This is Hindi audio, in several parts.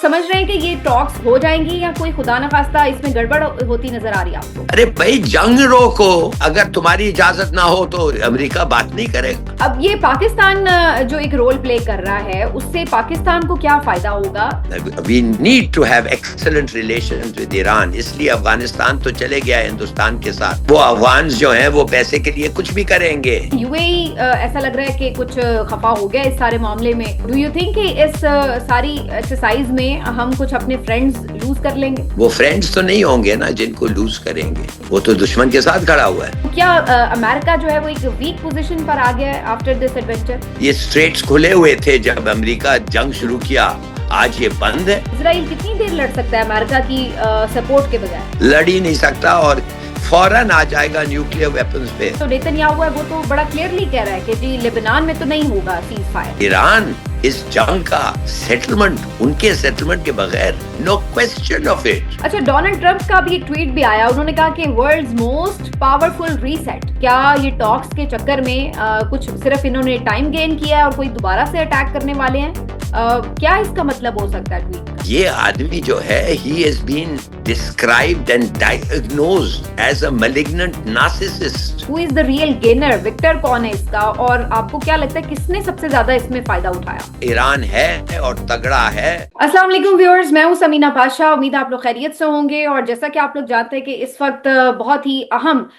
समझ रहे हैं कि ये टॉक्स हो जाएंगी या कोई खुदा न खास्ता इसमें गड़बड़ होती नजर आ रही है आपको? अरे भाई, जंग रोको। अगर तुम्हारी इजाजत ना हो तो अमेरिका बात नहीं करेगा। अब ये पाकिस्तान जो एक रोल प्ले कर रहा है, उससे पाकिस्तान को क्या फायदा होगा? We need to have excellent relations with Iran, इसलिए अफगानिस्तान तो चले गया हिंदुस्तान के साथ। वो अफगान जो हैं वो पैसे के लिए कुछ भी करेंगे। यूएई ऐसा लग रहा है कि कुछ खफा हो गया इस सारे मामले में। डू यू थिंक कि इस सारी एक्सरसाइज में हम कुछ अपने फ्रेंड्स लूज कर लेंगे? वो फ्रेंड्स तो नहीं होंगे ना जिनको लूज करेंगे, वो तो दुश्मन के साथ खड़ा हुआ है। क्या अमेरिका जो है वो एक वीक पोजीशन पर आ गया है आफ्टर दिस एडवेंचर? ये स्ट्रेट्स खुले हुए थे जब अमेरिका जंग शुरू किया, आज ये बंद है। इजराइल कितनी देर लड़ सकता है अमेरिका की सपोर्ट के बगैर? लड़ ही नहीं सकता और फौरन आ जाएगा न्यूक्लियर वेपन्स पे। तो नेतन्याहू है वो तो बड़ा क्लियरली कह रहा है कि जी लेबनान में तो नहीं होगा सीज फायर। ईरान इस जंग का सेटलमेंट, उनके सेटलमेंट के बगैर नो क्वेश्चन ऑफ इट। अच्छा, डोनाल्ड ट्रंप का भी एक ट्वीट भी आया, उन्होंने कहा कि वर्ल्ड्स मोस्ट पावरफुल रीसेट। क्या ये टॉक्स के चक्कर में कुछ सिर्फ इन्होंने टाइम गेन किया है और कोई दोबारा से अटैक करने वाले हैं? क्या इसका मतलब हो सकता है ट्वीट का? ये आदमी जो है, he has been described and diagnosed as a malignant narcissist. Who is the real gainer? Victor कौन है इसका? और आपको क्या लगता है किसने सबसे ज्यादा इसमें फायदा उठाया? ईरान है और तगड़ा है। अस्सलाम वालेकुम व्यूअर्स, मैं हूं समीना पाशा। उम्मीद है आप लोग खैरियत से होंगे। और जैसा कि आप लोग जानते हैं कि इस वक्त बहुत ही अहम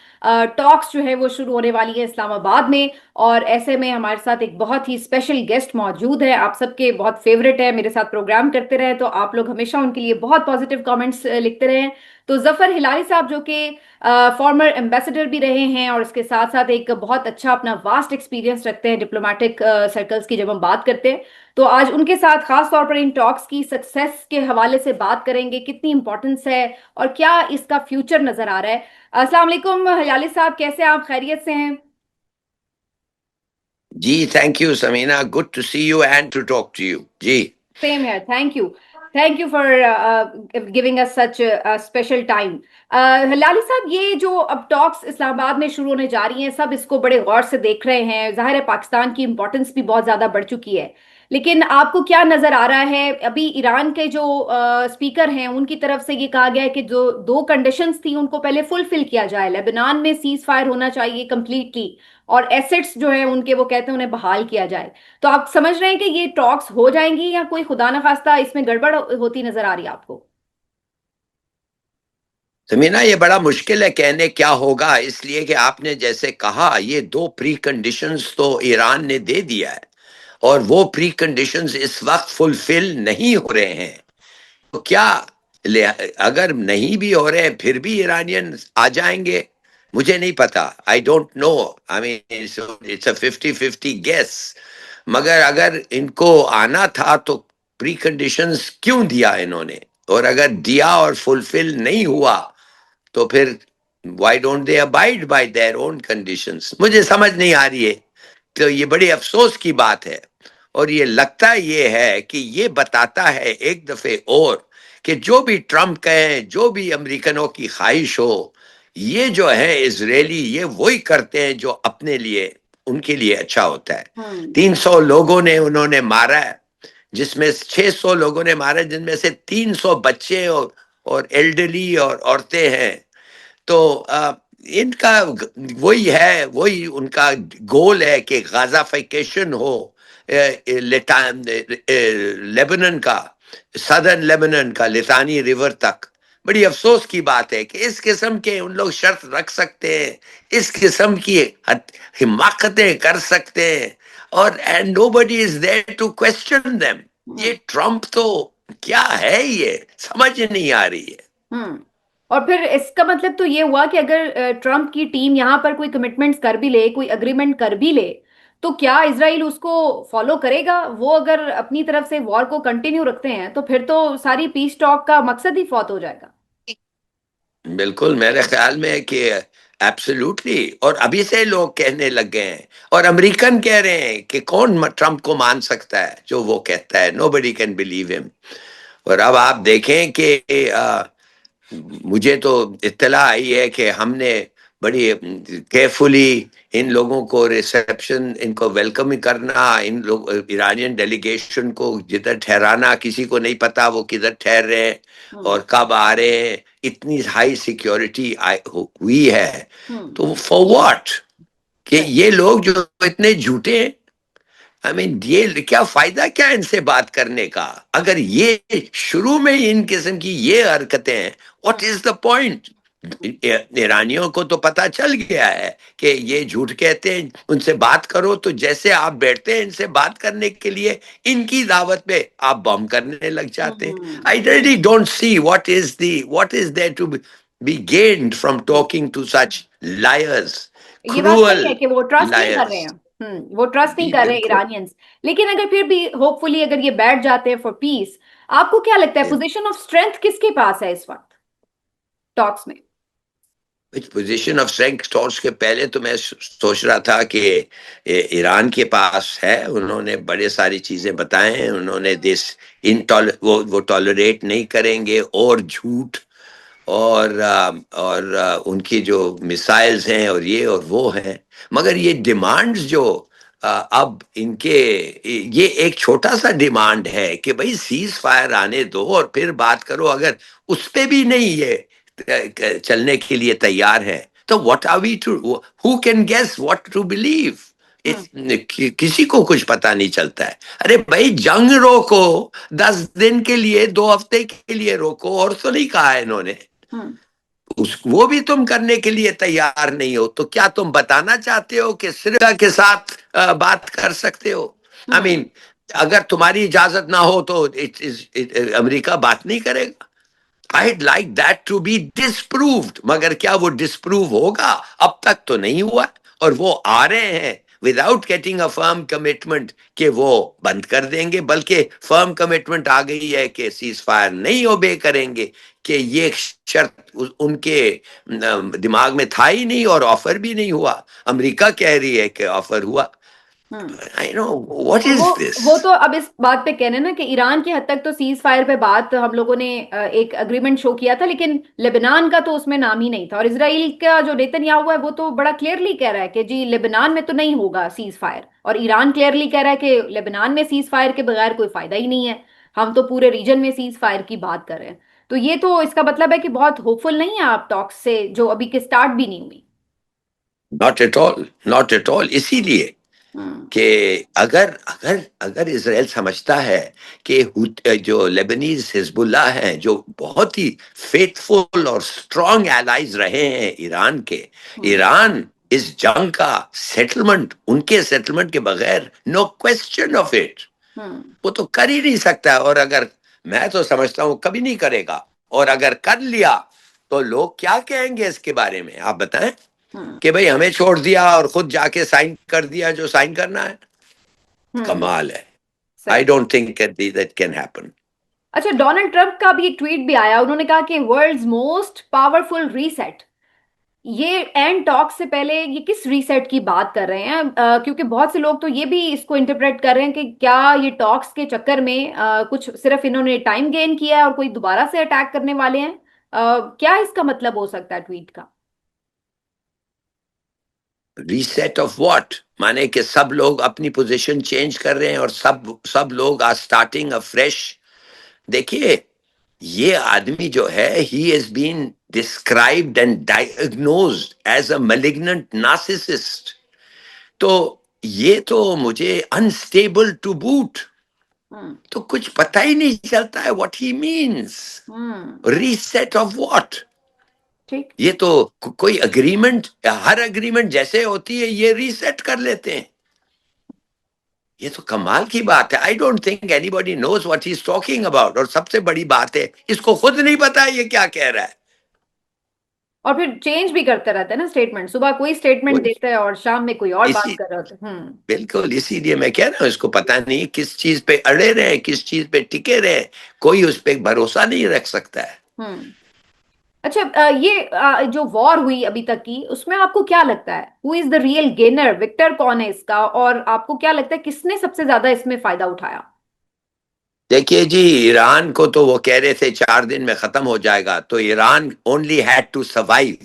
टॉक्स जो है वो शुरू होने वाली है इस्लामाबाद में, और ऐसे में हमारे साथ एक बहुत ही स्पेशल गेस्ट मौजूद है। आप सबके बहुत फेवरेट है, मेरे साथ प्रोग्राम करते रहे तो आप लोग हमेशा उनके लिए बहुत पॉजिटिव कमेंट्स लिखते रहे। तो जफर हिलाली साहब जो कि फॉर्मर एम्बेसडर भी रहे हैं और इसके साथ साथ एक बहुत अच्छा अपना वास्ट एक्सपीरियंस रखते हैं डिप्लोमेटिक सर्कल्स की जब हम बात करते हैं, तो आज उनके साथ खास तौर पर इन टॉक्स की सक्सेस के हवाले से बात करेंगे, कितनी इंपॉर्टेंस है और क्या इसका फ्यूचर नजर आ रहा है। अस्सलाम वालेकुम हिलाली साहब, कैसे आप? खैरियत से हैं? जी, thank you Sameena, good to see you and to talk to you. जी, same here, thank you for giving us such special time. Hilali साहब, ये जो अब टॉक्स इस्लामाबाद में शुरू होने जा रही हैं, सब इसको बड़े गौर से देख रहे हैं। जाहिर है पाकिस्तान की इंपॉर्टेंस भी बहुत ज्यादा बढ़ चुकी है, लेकिन आपको क्या नजर आ रहा है? अभी ईरान के जो स्पीकर हैं उनकी तरफ से ये कहा गया है कि जो दो कंडीशंस थी उनको पहले फुलफिल किया जाए। लेबनान में सीज फायर होना चाहिए कंप्लीटली, और एसेट्स जो है उनके वो कहते हैं उन्हें बहाल किया जाए। तो आप समझ रहे हैं कि ये टॉक्स हो जाएंगी या कोई खुदा न खास्ता इसमें गड़बड़ होती नजर आ रही है आपको? समीना, ये बड़ा मुश्किल है कहने क्या होगा, इसलिए कि आपने जैसे कहा ये दो प्री कंडीशंस तो ईरान ने दे दिया है और वो प्री कंडीशंस इस वक्त फुलफिल नहीं हो रहे हैं। तो क्या अगर नहीं भी हो रहे फिर भी ईरानियन आ जाएंगे? मुझे नहीं पता, I don't know. I mean it's a 50-50 guess. मगर अगर इनको आना था तो प्री कंडीशंस क्यों दिया इन्होंने? और अगर दिया और फुलफिल नहीं हुआ तो फिर why don't they abide by their own conditions? मुझे समझ नहीं आ रही है। तो ये बड़ी अफसोस की बात है, और ये लगता ये है कि ये बताता है एक दफे और कि जो भी ट्रम्प कहें, जो भी अमेरिकनों की ख्वाहिश हो, ये जो है इजरायली ये वही करते हैं जो अपने लिए, उनके लिए अच्छा होता है। 300 लोगों ने उन्होंने मारा है, जिसमें 600 लोगों ने मारा, जिनमें से 300 बच्चे और एल्डरली और औरतें हैं। तो इनका वही है, वही उनका गोल है कि गाजाफिकेशन हो लेबनन का, सदर्न लेबनन का लितानी रिवर तक। बड़ी अफसोस की बात है कि इस किस्म के उन लोग शर्त रख सकते हैं, इस किस्म की हिमाकतें कर सकते हैं, और and nobody is there to question them. ये ट्रम्प तो क्या है, ये समझ नहीं आ रही है। और फिर इसका मतलब तो ये हुआ कि अगर ट्रम्प की टीम यहाँ पर कोई कमिटमेंट्स कर भी ले, कोई अग्रीमेंट कर भी ले, तो क्या इजराइल उसको फॉलो करेगा? वो अगर अपनी तरफ से वॉर को कंटिन्यू रखते हैं तो फिर तो सारी पीस टॉक का मकसद ही फौत हो जाएगा। बिल्कुल, मेरे ख्याल में है कि एब्सोल्युटली, और अभी से लोग कहने लग गए हैं, और अमेरिकन कह रहे हैं कि कौन ट्रम्प को मान सकता है जो वो कहता है, नोबडी कैन बिलीव हिम। और अब आप देखें कि मुझे तो इत्तला आई है कि हमने बड़ी केयरफुली इन लोगों को रिसेप्शन, इनको वेलकम करना, इन लोग ईरानियन डेलीगेशन को जिधर ठहराना, किसी को नहीं पता वो किधर ठहर रहे हैं हम्म। और कब आ रहे हैं, इतनी हाई सिक्योरिटी हुई है। हम्म। तो फॉर व्हाट? कि सही। ये लोग जो इतने झूठे हैं, आई मीन ये क्या फायदा, क्या इनसे बात करने का? अगर ये शुरू में ही इन किस्म की ये हरकतें हैं, what hmm. Is the point? ईरानियों को तो पता चल गया है कि ये झूठ कहते हैं, उनसे बात करो तो जैसे आप बैठते हैं इनसे बात करने के लिए, इनकी दावत पे आप बम करने लग जाते हैं। Hmm. I really don't see what is there to be gained from talking to such liars, ये बात सही है क्रूअल कि वो ट्रस्ट नहीं कर रहे लायर्स। हैं। वो ट्रस्ट नहीं जी कर रहे बिल्कुल। इरानियंस। लेकिन अगर फिर भी होपफुली अगर ये बैठ जाते हैं फॉर पीस, आपको क्या लगता है पोजीशन ऑफ स्ट्रेंथ किसके पास है इस वक्त टॉक्स में? पोजीशन ऑफ स्ट्रेंथ टॉर्च के पहले तो मैं सोच रहा था कि ईरान के पास है, उन्होंने बड़े सारी चीजें बताए हैं, उन्होंने दिस वो टॉलरेट नहीं करेंगे और झूठ और उनकी जो मिसाइल्स हैं और ये और वो हैं। मगर ये डिमांड्स जो अब इनके, ये एक छोटा सा डिमांड है कि भाई सीज फायर आने दो और फिर बात करो। अगर उस पे भी नहीं ये चलने के लिए तैयार है, तो what are we to, who can guess what to believe? Hmm. किसी को कुछ पता नहीं चलता है। अरे भाई जंग रोको, 10 दिन के लिए, 2 हफ्ते के लिए रोको, और तो नहीं कहा है इन्होंने। हम्म। वो भी तुम करने के लिए तैयार नहीं हो, तो क्या तुम बताना चाहते हो कि सिर्फ के साथ बात कर सकते हो? आई हम्म। मीन अगर तुम्हारी इजाजत ना हो तो अमेरिका बात नहीं करेगा। I'd like that to be disproved, मगर क्या वो डिस्प्रूव होगा? अब तक तो नहीं हुआ। और वो आ रहे हैं without getting a firm commitment कि वो बंद कर देंगे, बल्कि फर्म कमिटमेंट आ गई है कि सीज फायर नहीं ओबे करेंगे, कि ये शर्त उनके दिमाग में था ही नहीं और ऑफर भी नहीं हुआ। अमेरिका कह रही है कि ऑफर हुआ। हम्म। आई नो व्हाट वो इज दिस। वो तो अब इस बात पे कहने ना कि ईरान की हद तक तो सीज फायर पे बात हम लोगों ने एक अग्रीमेंट शो किया था, लेकिन लेबनान का तो उसमें नाम ही नहीं था। और इसराइल का जो नेतन्याहू है वो तो बड़ा क्लियरली कह रहा है कि जी लेबनान में तो नहीं होगा सीज फायर, और ईरान क्लियरली कह रहा है कि लेबनान में सीज फायर के बगैर कोई फायदा ही नहीं है, हम तो पूरे रीजन में सीज फायर की बात कर रहे हैं। तो ये तो इसका मतलब है कि बहुत होपफुल नहीं है आप टॉक्स से, जो अभी के स्टार्ट भी नहीं हुई। Not at all, not at all. इसीलिए हम्म। कि अगर अगर अगर इसराइल समझता है कि जो लेबनीज हिजबुल्लाह हैं, जो बहुत ही फेथफुल और स्ट्रांग एलाइज रहे हैं ईरान के, हम्म। ईरान इस जंग का सेटलमेंट, उनके सेटलमेंट के बगैर, नो क्वेश्चन ऑफ इट, हम्म। वो तो कर ही नहीं सकता। और अगर, मैं तो समझता हूं कभी नहीं करेगा। और अगर कर लिया तो लोग क्या कहेंगे इसके बारे में, आप बताएं? हम्म। कि भाई हमें छोड़ दिया और खुद जाके साइन कर दिया जो साइन करना है। हम्म। कमाल है। आई सही। Don't think that can happen. अच्छा, डोनाल्ड ट्रंप का भी एक ट्वीट भी आया, उन्होंने कहा कि वर्ल्ड्स मोस्ट पावरफुल रीसेट। ये एंड टॉक से पहले ये किस रीसेट की बात कर रहे हैं? क्योंकि बहुत से लोग तो ये भी इसको इंटरप्रेट कर रहे हैं कि क्या ये टॉक्स के चक्कर में कुछ सिर्फ इन्होंने टाइम गेन किया है और कोई दोबारा से अटैक करने वाले हैं? क्या इसका मतलब हो सकता है ट्वीट का? Reset of what? माने कि सब लोग अपनी पोजीशन चेंज कर रहे हैं और सब सब लोग आर स्टार्टिंग अफ्रेश। देखिए, ये आदमी जो है, he has been described and diagnosed as a malignant narcissist. तो ये तो मुझे अनस्टेबल टू बूट, हम्म। तो कुछ पता ही नहीं चलता है what he means. Hmm. Reset of what? ठीक। ये तो कोई अग्रीमेंट, हर अग्रीमेंट जैसे होती है ये रीसेट कर लेते हैं। ये तो कमाल की बात है। I don't think anybody knows what he is talking about. और सबसे बड़ी बात है, इसको खुद नहीं पता है ये क्या कह रहा है। और फिर चेंज भी करते रहते हैं ना स्टेटमेंट, सुबह कोई स्टेटमेंट कोई देते हैं और शाम में कोई और बात इसी कर रहे होते हैं। हम्म। बिल्कुल इसीलिए मैं कह रहा हूं, इसको पता नहीं किस चीज पे अड़े रहे, किस चीज पे टिके रहे। कोई उस पे भरोसा नहीं रख सकता है। हम्म। अच्छा, ये जो वॉर हुई अभी तक की, उसमें आपको क्या लगता है who is the real gainer, victor कौन है इसका? और आपको क्या लगता है किसने सबसे ज्यादा इसमें फायदा उठाया? देखिए जी, ईरान को तो वो कह रहे थे 4 दिन में खत्म हो जाएगा, तो Iran only had to survive.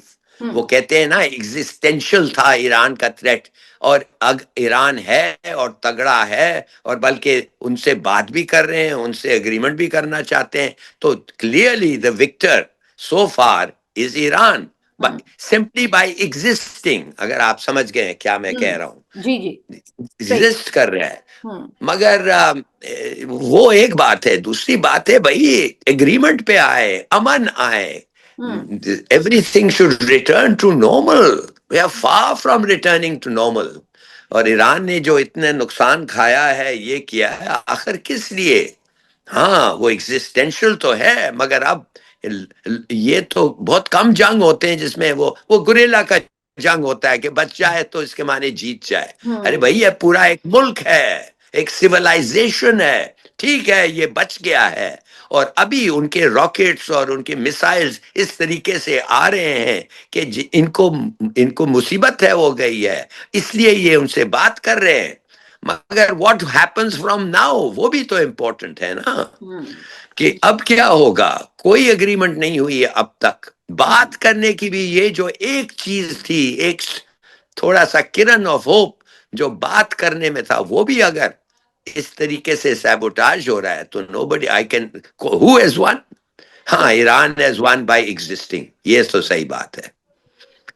वो हम्म। कहते हैं ना एग्जिस्टेंशियल था ईरान का थ्रेट, और अग ईरान है और तगड़ा है, और बल्कि उनसे बात भी कर रहे हैं, उनसे एग्रीमेंट भी करना चाहते हैं। तो clearly the victor so far is Iran, hmm. Simply by existing, अगर आप समझ गए हैं क्या मैं कह रहा हूँ, जी जी। सही। एग्जिस्ट कर रहा है। हम्म। मगर वो एक बात है, दूसरी बात है भाई, एग्रीमेंट पे आए, अमन आए, hmm. Everything should return to normal. We are far from returning to normal. और ईरान ने जो इतने नुकसान खाया है, ये किया है, आखिर किस लिए? हाँ, वो एग्जिस्टेंशियल तो है, मगर अब ये तो बहुत कम जंग होते हैं जिसमें वो गुरिल्ला का जंग होता है कि बच जाए तो इसके माने जीत जाए। अरे हम्म। भाई, ये पूरा एक मुल्क है, एक सिविलाइजेशन है, ठीक है, ये बच गया है। और अभी उनके रॉकेट्स और उनके मिसाइल्स इस तरीके से आ रहे हैं कि इनको इनको मुसीबत है हो गई है, इसलिए ये उनसे बात कर रहे हैं। मगर व्हाट हैपेंस फ्रॉम नाउ, वो भी तो इम्पोर्टेंट है ना, हम्म। कि अब क्या होगा। कोई एग्रीमेंट नहीं हुई है अब तक। हम्म। बात करने की भी ये जो एक चीज थी, एक थोड़ा सा किरण ऑफ होप जो बात करने में था, वो भी अगर इस तरीके से सैबोटाज हो रहा है, तो nobody I can, who has won? हाँ, सही। Iran has won by existing, ये तो सही बात है।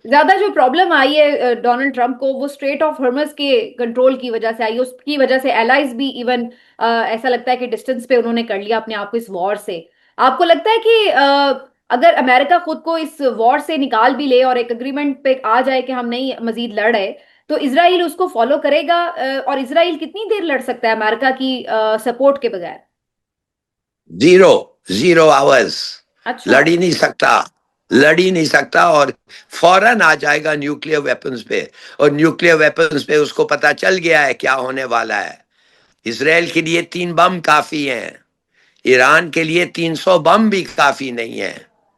ज्यादा जो प्रॉब्लम आई है डोनाल्ड ट्रंप को, वो स्ट्रेट ऑफ हॉर्मस के कंट्रोल की वजह से आई है। उसकी वजह से एलाइज भी इवन ऐसा लगता है कि डिस्टेंस पे उन्होंने कर लिया अपने आप को इस वॉर से। आपको लगता है कि अगर अमेरिका खुद को इस वॉर से निकाल भी ले और एक अग्रीमेंट पे आ जाए कि हम नहीं मजीद लड़ रहे, तो इसराइल उसको फॉलो करेगा? और इसराइल कितनी देर लड़ सकता है अमेरिका की सपोर्ट के बगैर? Zero, 0 hours. अच्छा। लड़ ही नहीं सकता, लड़ ही नहीं सकता, और फौरन आ जाएगा न्यूक्लियर वेपन्स पे। और न्यूक्लियर वेपन्स पे उसको पता चल गया है क्या होने वाला है। इसराइल के लिए 3 बम काफी हैं, ईरान के लिए 300 बम भी काफी नहीं है।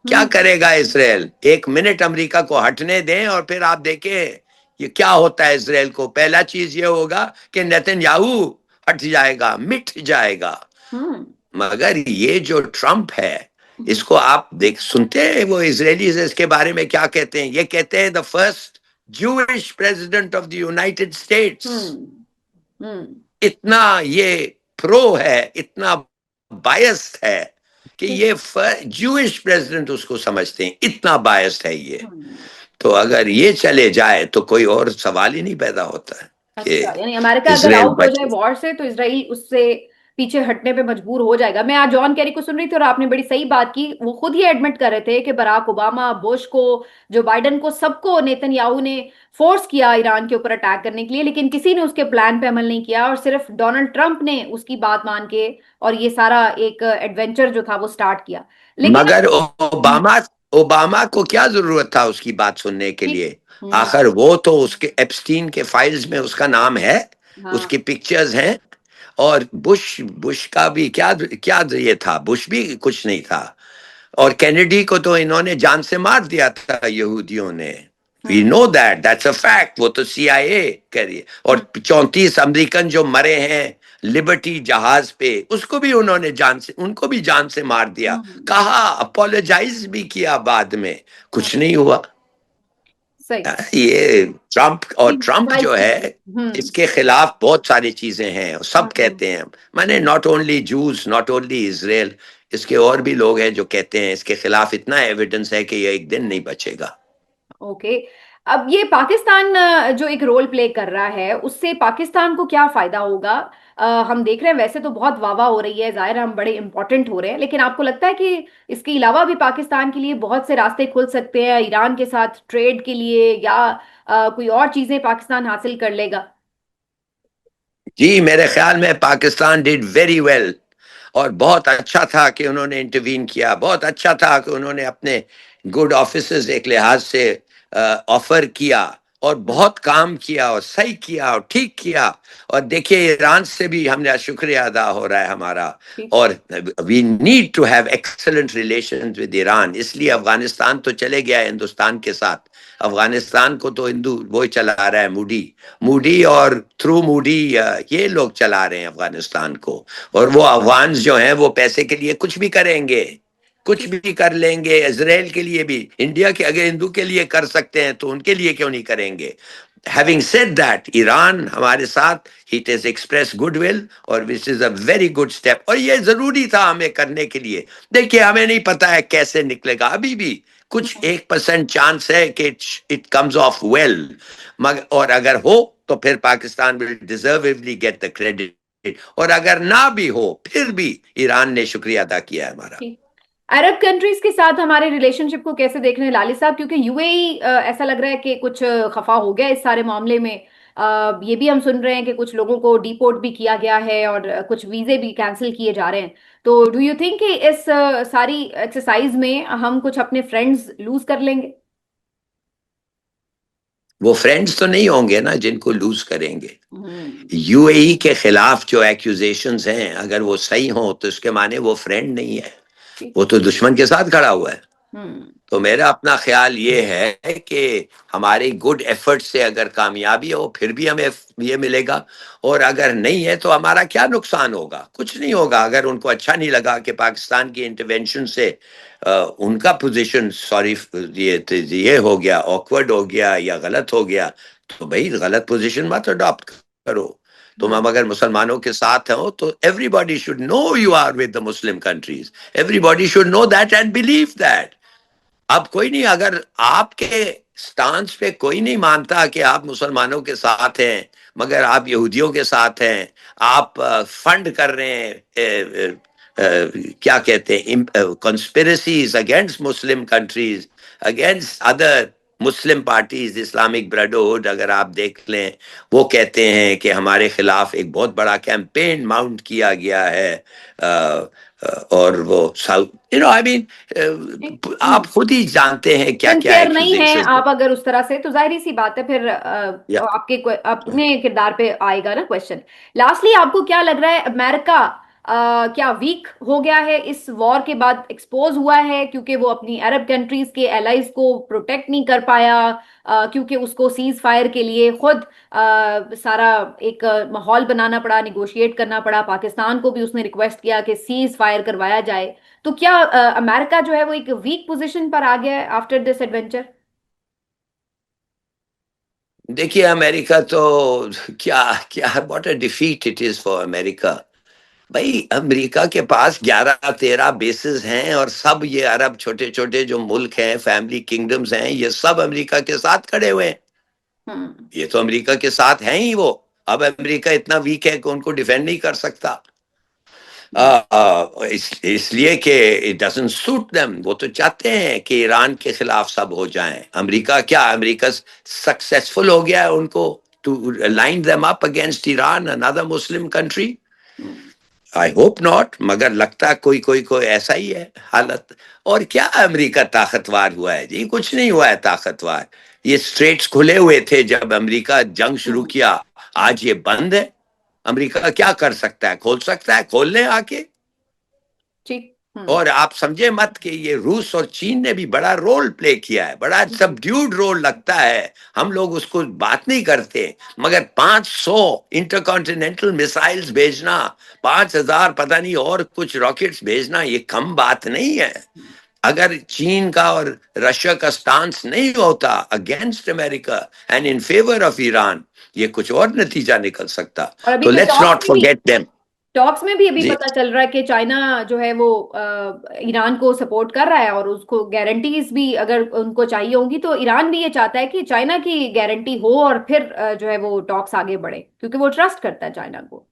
क्या हम्म। करेगा इसराइल? 1 मिनट अमेरिका को हटने दें और फिर आप देखें ये क्या होता है इसराइल को। पहला चीज ये होगा कि नेतन्याहू हट जाएगा, मिट जाएगा। हम्म। मगर ये जो ट्रम्प है, हम्म। इसको आप देख सुनते हैं वो इजरायलीज इसके बारे में क्या कहते हैं? ये कहते हैं the first Jewish president of the United States. Hmm. Hmm. इतना ये प्रो है, इतना बायस्ड है कि ठीक। ये जूइश प्रेसिडेंट उसको समझते हैं, इतना बायस्ड है ये। हम्म। तो अगर ये चले जाए तो कोई और सवाल ही नहीं पैदा होता है अच्छा, कि यानी अमेरिका अगर इसराइल आउट हो जाए बचे। वॉर से तो इसराइल उससे पीछे हटने पे मजबूर हो जाएगा। मैं आज जॉन कैरी को सुन रही थी और आपने बड़ी सही बात की। वो खुद ही एडमिट कर रहे थे कि बराक ओबामा, बुश को, जो बाइडन को, सबको नेतन्याहू ने फोर्स किया ईरान के ऊपर अटैक करने के लिए, लेकिन किसी ने उसके प्लान पे अमल नहीं किया और सिर्फ डोनाल्ड ट्रंप ने उसकी बात मान के और ये सारा एक एडवेंचर जो था वो स्टार्ट किया। लेकिन मगर हम्म। ओबामा ओबामा को क्या जरूरत था उसकी बात सुनने के ठीक। लिए? हम्म। आखिर वो तो उसके एप्स्टीन के फाइल्स में उसका नाम है, हाँ। उसकी पिक्चर्स हैं। और बुश बुश का भी क्या क्या ये था, बुश भी कुछ नहीं था। और कैनेडी को तो इन्होंने जान से मार दिया था यहूदियों ने। We hmm. No that, that's a fact, वो तो सीआईए कह रही है। और 34 अमेरिकन जो मरे हैं लिबर्टी जहाज पे, उसको भी उन्होंने जान से, उनको भी जान से मार दिया। हम्म। कहा, अपोलोजाइज भी किया बाद में, हम्म। कुछ नहीं हुआ। सही। ये ट्रम्प, और ट्रम्प जो है, हम्म। इसके खिलाफ बहुत सारी चीजें हैं और सब हम्म। कहते हैं। मैंने not only juice, not only Israel, इसके और भी लोग हैं जो कहते हैं इसके खिलाफ इतना एविडेंस है कि ये एक दिन नहीं बचेगा। ओके। अब ये पाकिस्तान जो एक रोल प्ले कर रहा है, उससे पाकिस्तान को क्या फायदा होगा? हम देख रहे हैं वैसे तो बहुत वाहवाह हो रही है, जाहिर है हम बड़े इंपॉर्टेंट हो रहे हैं, लेकिन आपको लगता है कि इसके अलावा भी पाकिस्तान के लिए बहुत से रास्ते खुल सकते हैं ईरान के साथ ट्रेड के लिए, या कोई और चीजें पाकिस्तान हासिल कर लेगा? जी, मेरे ख्याल में पाकिस्तान डिड वेरी वेल, और बहुत अच्छा था कि उन्होंने इंटरवीन किया, बहुत अच्छा था कि उन्होंने अपने गुड ऑफिसर्स एक लिहाज से ऑफर किया, और हम्म। बहुत काम किया और सही किया और ठीक किया। और देखिए, ईरान से भी हमने शुक्रिया अदा हो रहा है हमारा। ठीक। और we need to have excellent relations with Iran, इसलिए अफगानिस्तान तो चले गया है हिंदुस्तान के साथ। अफगानिस्तान को तो हिंदू वो ही चला रहा है, मूडी, मूडी और थ्रू मूडी, ये लोग चला रहे हैं अफगानिस्तान को। और वो अफगान जो हैं वो पैसे के लिए कुछ भी करेंगे। कुछ ठीक। भी कर लेंगे, इसराइल के लिए भी, इंडिया के अगर हिंदू के लिए कर सकते हैं तो उनके लिए क्यों नहीं करेंगे? हैविंग सेड दैट, ईरान हमारे साथ, इट इज एक्सप्रेस गुडविल, और which is a very good step, और ये जरूरी था हमें करने के लिए। देखिए, हमें नहीं पता है कैसे निकलेगा, अभी भी कुछ 1% चांस है कि इट कम्स ऑफ वेल, मगर और अगर हो तो फिर Pakistan will deservedly get the credit, और अगर ना भी हो फिर भी ईरान ने शुक्रिया अदा किया है हमारा। ठीक। अरब कंट्रीज के साथ हमारे रिलेशनशिप को कैसे देख रहे हैं लाली साहब, क्योंकि यूएई ऐसा लग रहा है कि कुछ खफा हो गया इस सारे मामले में। ये भी हम सुन रहे हैं कि कुछ लोगों को डिपोर्ट भी किया गया है और कुछ वीजे भी कैंसिल किए जा रहे हैं। तो डू यू थिंक कि इस सारी एक्सरसाइज में हम कुछ अपने फ्रेंड्स लूज कर लेंगे? वो फ्रेंड्स तो नहीं होंगे ना जिनको लूज करेंगे। हम्म। यूएई के खिलाफ जो एक्यूजेशंस हैं, अगर वो सही हों तो उसके माने वो फ्रेंड नहीं है, ठीक। वो तो दुश्मन के साथ खड़ा हुआ है। हम्म। तो मेरा अपना ख्याल ये है कि हमारे गुड एफर्ट से अगर कामयाबी हो फिर भी हमें ये मिलेगा, और अगर नहीं है तो हमारा क्या नुकसान होगा? कुछ नहीं होगा। अगर उनको अच्छा नहीं लगा कि पाकिस्तान की इंटरवेंशन से उनका पोजीशन, सॉरी, ये हो गया, ऑकवर्ड हो गया या गलत हो गया, तो भाई गलत पोजीशन मत अडॉप्ट करो। तुम हम्म। हम अगर मुसलमानों के साथ हो तो everybody should know you are with the Muslim countries, everybody should know that and believe that. अब कोई नहीं, अगर आपके स्टांस पे कोई नहीं मानता कि आप मुसलमानों के साथ हैं मगर आप यहूदियों के साथ हैं, आप फंड कर रहे हैं, क्या कहते हैं, conspiracies against Muslim countries, against other Muslim parties, Islamic brotherhood अगर आप देख लें, वो कहते हैं कि हमारे खिलाफ एक बहुत बड़ा कैंपेन माउंट किया गया है, और वो साउथ, आई मीन, ठीक। आप खुद ही जानते हैं क्या क्या सिंसियर नहीं है एक्यूजेशन। आप अगर उस तरह से, तो जाहिर सी बात है फिर या अपने किरदार पे आएगा ना क्वेश्चन। लास्टली, आपको क्या लग रहा है, अमेरिका क्या वीक हो गया है इस वॉर के बाद, एक्सपोज हुआ है क्योंकि वो अपनी अरब कंट्रीज के एलाइज को प्रोटेक्ट नहीं कर पाया, क्योंकि उसको सीज फायर के लिए खुद सारा एक माहौल बनाना पड़ा, निगोशिएट करना पड़ा, पाकिस्तान को भी उसने रिक्वेस्ट किया कि सीज फायर करवाया जाए। तो क्या अमेरिका जो है वो एक वीक पोजीशन पर आ गया है आफ्टर दिस एडवेंचर? देखिए, अमेरिका तो क्या क्या, what a defeat it is for America. भाई, अमेरिका के पास 11-13 बेसेस हैं, और सब ये अरब छोटे छोटे जो मुल्क हैं, फैमिली किंगडम्स हैं, ये सब अमेरिका के साथ खड़े हुए हैं। हम्म। ये तो अमेरिका के साथ हैं ही वो। अब अमेरिका इतना वीक है कि उनको डिफेंड नहीं कर सकता। इसलिए कि इट डजंट सूट देम। वो तो चाहते हैं कि ईरान के खिलाफ सब हो जाएं। अमेरिका क्या, अमेरिका सक्सेसफुल हो गया है उनको to line them up against Iran, another Muslim country? Hmm. I hope not, मगर लगता है कोई कोई कोई ऐसा ही है हालत। और क्या अमेरिका ताकतवर हुआ है जी? कुछ नहीं हुआ है ताकतवर। ये स्ट्रेट्स खुले हुए थे जब अमेरिका जंग शुरू हम्म। किया, आज ये बंद है। अमेरिका क्या कर सकता है? खोल सकता है, खोल ले आके। ठीक। और आप समझे मत कि ये रूस और चीन ने भी बड़ा रोल प्ले किया है, बड़ा सबड्यूड रोल लगता है, हम लोग उसको बात नहीं करते, मगर 500 इंटरकॉन्टिनेंटल मिसाइल्स भेजना, 5,000 पता नहीं और कुछ रॉकेट्स भेजना, ये कम बात नहीं है। अगर चीन का और रशिया का स्टांस नहीं होता against America and in favour of Iran, ये कुछ और नतीजा निकल सकता। और अभी तो तो let's not forget them. Talks में भी अभी जी। पता चल रहा है कि चाइना जो है वो ईरान को सपोर्ट कर रहा है, और उसको गारंटीज भी अगर उनको चाहिए होंगी तो ईरान भी ये चाहता है कि चाइना की गारंटी हो, और फिर जो है वो टॉक्स आगे बढ़े, क्योंकि वो ट्रस्ट करता है चाइना को।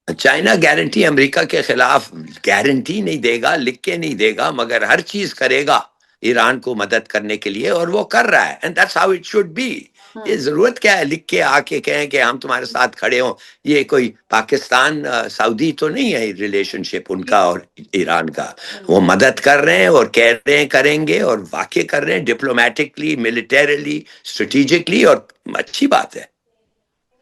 चाइना गारंटी अमेरिका के खिलाफ गारंटी नहीं देगा, लिख के नहीं देगा, मगर हर चीज करेगा ईरान को मदद करने के लिए, और वो कर रहा है, and that's how it should be. ये हम्म। जरूरत क्या है लिख के आके कहें कि हम तुम्हारे साथ खड़े हों? ये कोई पाकिस्तान सऊदी तो नहीं है रिलेशनशिप ठीक। उनका और ईरान का। वो हम्म। मदद कर रहे हैं और कह रहे हैं करेंगे, और वाकई कर रहे हैं, डिप्लोमेटिकली, मिलिटरीली, स्ट्रेटेजिकली, और अच्छी बात है।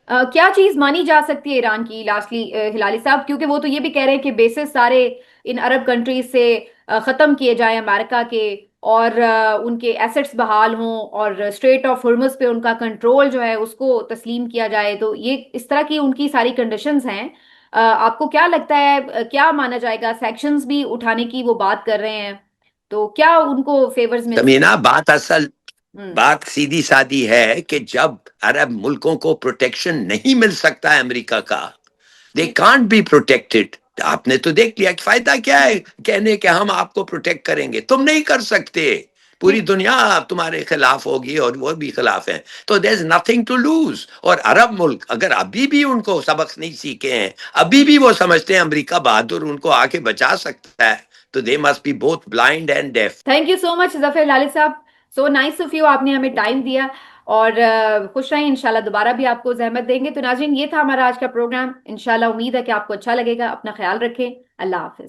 क्या चीज मानी जा सकती है ईरान की लास्टली, हिलाली साहब, क्योंकि वो तो ये भी कह रहे हैं कि बेसिस सारे इन अरब कंट्रीज से खत्म किए जाएं अमेरिका के, और उनके एसेट्स बहाल हों, और स्ट्रेट ऑफ हुर्मुज पे उनका कंट्रोल जो है उसको तस्लीम किया जाए। तो ये इस तरह की उनकी सारी कंडीशंस हैं। आपको क्या लगता है, क्या माना जाएगा? सैक्शंस भी उठाने की वो बात कर रहे हैं, तो क्या उनको फेवर्स मिल सकते समीना, हैं? बात सीधी सादी है कि जब अरब मुल्कों को प्रोटेक्शन नहीं मिल सकता है अमेरिका का, दे कांट बी प्रोटेक्टेड। आपने तो देख लिया कि फायदा क्या है कहने के हम आपको प्रोटेक्ट करेंगे, तुम नहीं कर सकते। जी। पूरी दुनिया तुम्हारे खिलाफ होगी और वो भी खिलाफ है, तो there is nothing to lose. और अरब मुल्क अगर अभी भी उनको सबक नहीं सीखे हैं, अभी भी वो समझते हैं अमेरिका बहादुर उनको आके बचा सकता है, तो they must be both blind and deaf. Thank you so much Zafar Lalik साहब, सो नाइस ऑफ यू, आपने हमें टाइम दिया। और खुश रहें, इंशाल्लाह दोबारा भी आपको जहमत देंगे। तो नाज़रीन, ये था हमारा आज का प्रोग्राम। इंशाल्लाह उम्मीद है कि आपको अच्छा लगेगा। अपना ख्याल रखें। अल्लाह हाफिज।